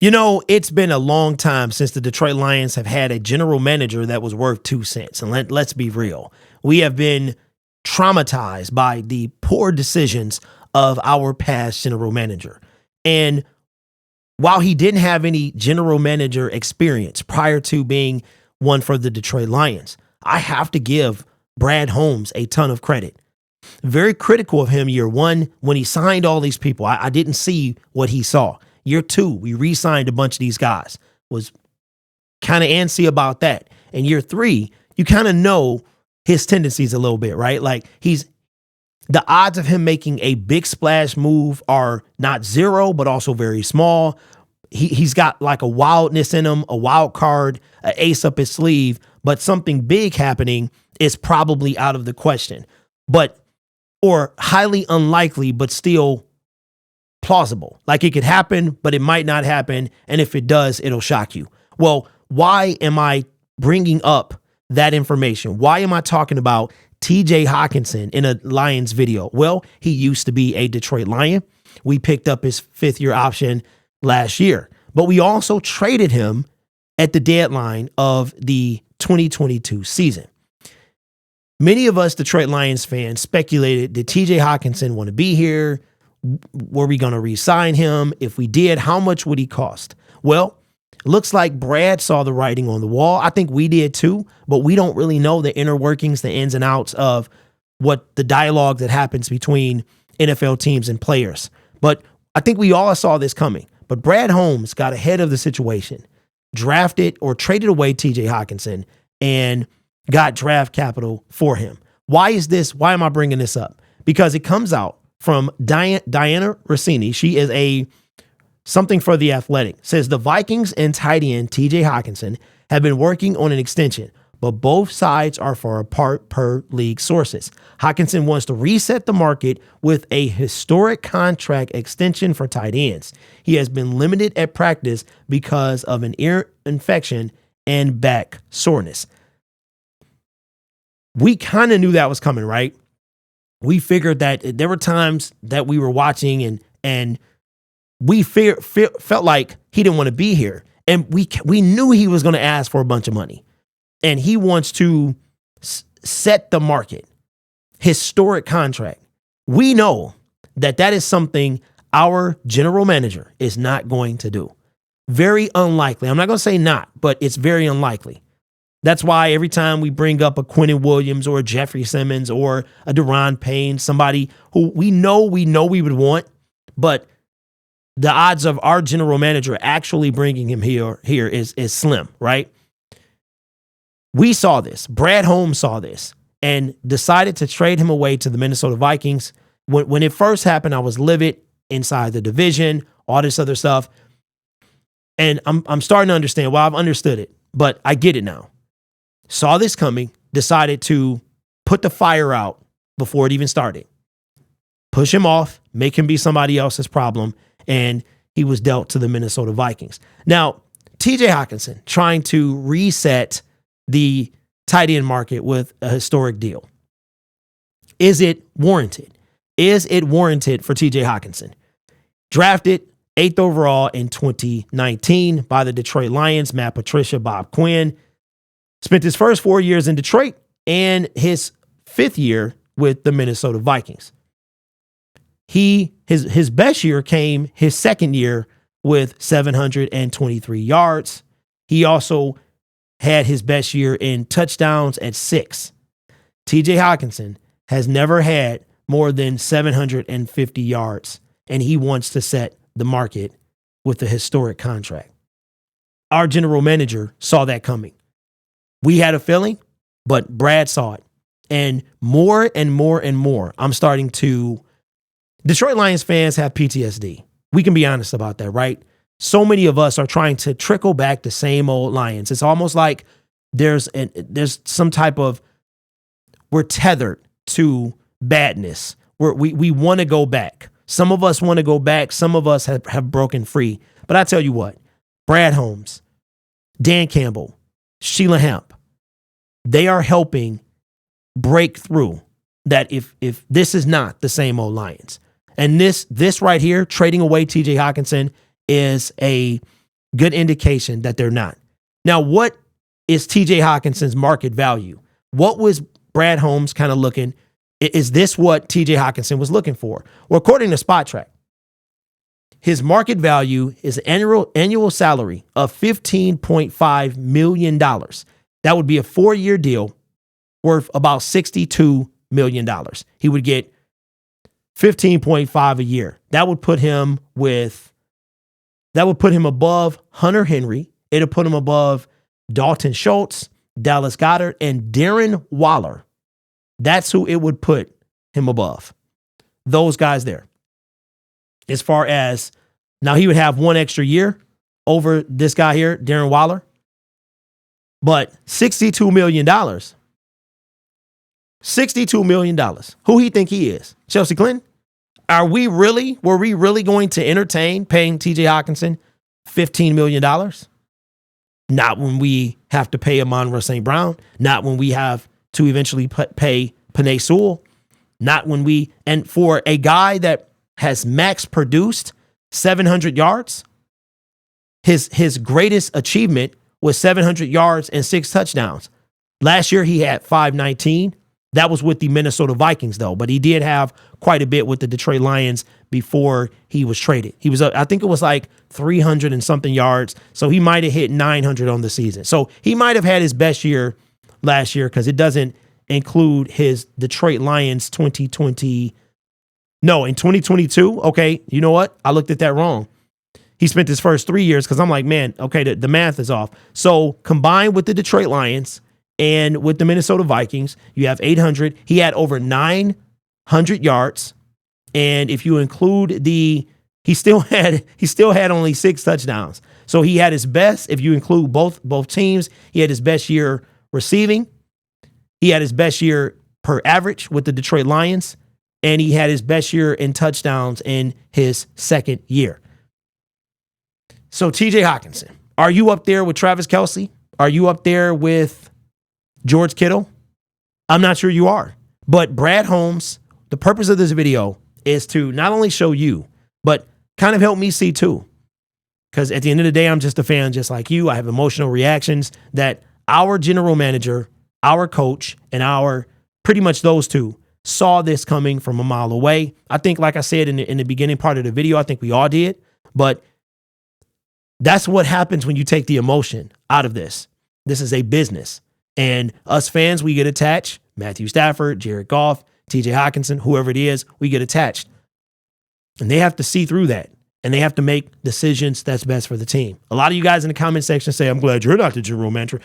You know, it's been a long time since the Detroit Lions have had a general manager that was worth 2 cents. And let's be real. We have been traumatized by the poor decisions of our past general manager. And while he didn't have any general manager experience prior to being one for the Detroit Lions, I have to give Brad Holmes a ton of credit. Very critical of him year one when he signed all these people. I didn't see what he saw. Year two, we re-signed a bunch of these guys. Was kind of antsy about that. And year three, you kind of know his tendencies a little bit, right? Like the odds of him making a big splash move are not zero, but also very small. He's got like a wildness in him, a wild card, an ace up his sleeve, but something big happening is probably out of the question. Or highly unlikely, but still plausible. Like it could happen, but it might not happen. And if it does, it'll shock you. Well, why am I bringing up that information? Why am I talking about TJ Hockenson in a Lions video? Well, he used to be a Detroit Lion. We picked up his 5th-year option last year, but we also traded him at the deadline of the 2022 season. Many of us Detroit Lions fans speculated, did TJ Hockenson want to be here? Were we going to re-sign him? If we did, how much would he cost? Well, looks like Brad saw the writing on the wall. I think we did too, but we don't really know the inner workings, the ins and outs of what the dialogue that happens between NFL teams and players. But I think we all saw this coming. But Brad Holmes got ahead of the situation, drafted or traded away TJ Hockenson, and got draft capital for him. Why is this? Why am I bringing this up? Because it comes out from Diana Rossini. She is a something for The Athletic. Says the Vikings and tight end TJ Hockenson have been working on an extension, but both sides are far apart per league sources. Hockenson wants to reset the market with a historic contract extension for tight ends. He has been limited at practice because of an ear infection and back soreness. We kind of knew that was coming, right? We figured that there were times that we were watching and we felt like he didn't want to be here. And we knew he was going to ask for a bunch of money. And he wants to set the market. Historic contract. We know that is something our general manager is not going to do. Very unlikely. I'm not going to say not, but it's very unlikely. That's why every time we bring up a Quinnen Williams or a Jeffrey Simmons or a Deron Payne, somebody who we know we would want, but the odds of our general manager actually bringing him here is slim, right? We saw this. Brad Holmes saw this and decided to trade him away to the Minnesota Vikings. When it first happened, I was livid inside the division, all this other stuff. And I'm starting to understand. Well, I've understood it, but I get it now. Saw this coming, decided to put the fire out before it even started. Push him off, make him be somebody else's problem, and he was dealt to the Minnesota Vikings. Now, TJ Hockenson trying to reset the tight end market with a historic deal. Is it warranted? Is it warranted for TJ Hockenson? Drafted 8th overall in 2019 by the Detroit Lions, Matt Patricia, Bob Quinn. Spent his first 4 years in Detroit and his 5th year with the Minnesota Vikings. His best year came his 2nd year with 723 yards. He also had his best year in touchdowns at 6. TJ Hockenson has never had more than 750 yards, and he wants to set the market with a historic contract. Our general manager saw that coming. We had a feeling, but Brad saw it. And more, I'm starting to... Detroit Lions fans have PTSD. We can be honest about that, right? So many of us are trying to trickle back the same old Lions. It's almost like there's some type of... We're tethered to badness. We want to go back. Some of us want to go back. Some of us have broken free. But I tell you what, Brad Holmes, Dan Campbell, Sheila Hamp, they are helping break through that if this is not the same old Lions. And this right here, trading away TJ Hockenson, is a Good indication that they're not. Now, what is TJ Hockenson's market value? What was Brad Holmes kind of looking? Is this what TJ Hockenson was looking for? Well, according to Spot Track, his market value is annual salary of $15.5 million. That would be a 4-year deal worth about $62 million. He would get 15.5 a year. That would put him above Hunter Henry. It'll put him above Dalton Schultz, Dallas Goedert, and Darren Waller. That's who it would put him above. Those guys there. As far as, now he would have 1 extra year over this guy here, Darren Waller. But $62 million. $62 million. Who he think he is? Chelsea Clinton? Were we really going to entertain paying TJ Hockenson $15 million? Not when we have to pay Amon-Ra St. Brown. Not when we have to eventually pay Penei Sewell. Not when and for a guy that has max produced 700 yards, his greatest achievement was 700 yards and 6 touchdowns. Last year he had 519. That was with the Minnesota Vikings, though. But he did have quite a bit with the Detroit Lions before he was traded. He was, I think it was like 300 and something yards. So he might have hit 900 on the season. So he might have had his best year last year because it doesn't include his Detroit Lions 2020. No, in 2022. Okay, you know what? I looked at that wrong. He spent his first 3 years because I'm like, man, okay, the math is off. So combined with the Detroit Lions and with the Minnesota Vikings, you have 800. He had over 900 yards. And if you include he still had only 6 touchdowns. So he had his best, if you include both teams, he had his best year receiving. He had his best year per average with the Detroit Lions. And he had his best year in touchdowns in his second year. So TJ Hockenson, are you up there with Travis Kelce? Are you up there with George Kittle? I'm not sure you are. But Brad Holmes, the purpose of this video is to not only show you, but kind of help me see too. Because at the end of the day, I'm just a fan just like you. I have emotional reactions that our general manager, our coach, and pretty much those two saw this coming from a mile away. I think, like I said in the beginning part of the video, I think we all did. But that's what happens when you take the emotion out of this. This is a business. And us fans, we get attached. Matthew Stafford, Jared Goff, TJ Hockenson, whoever it is, we get attached. And they have to see through that. And they have to make decisions that's best for the team. A lot of you guys in the comment section say, I'm glad you're not the general manager.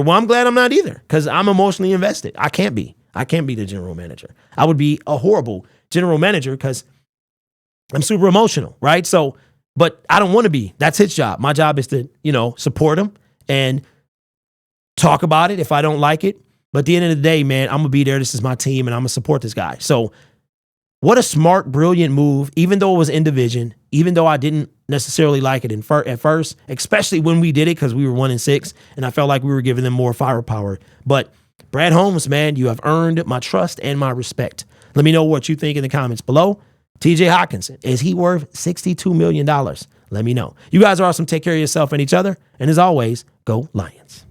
Well, I'm glad I'm not either because I'm emotionally invested. I can't be the general manager. I would be a horrible general manager because I'm super emotional, right? So, but I don't want to be. That's his job. My job is to, support him and talk about it if I don't like it. But at the end of the day, man, I'm going to be there. This is my team, and I'm going to support this guy. So what a smart, brilliant move, even though it was in division, even though I didn't necessarily like it at first, especially when we did it because we were 1-6, and I felt like we were giving them more firepower. But Brad Holmes, man, you have earned my trust and my respect. Let me know what you think in the comments below. TJ Hockenson, is he worth $62 million? Let me know. You guys are awesome. Take care of yourself and each other. And as always, go Lions.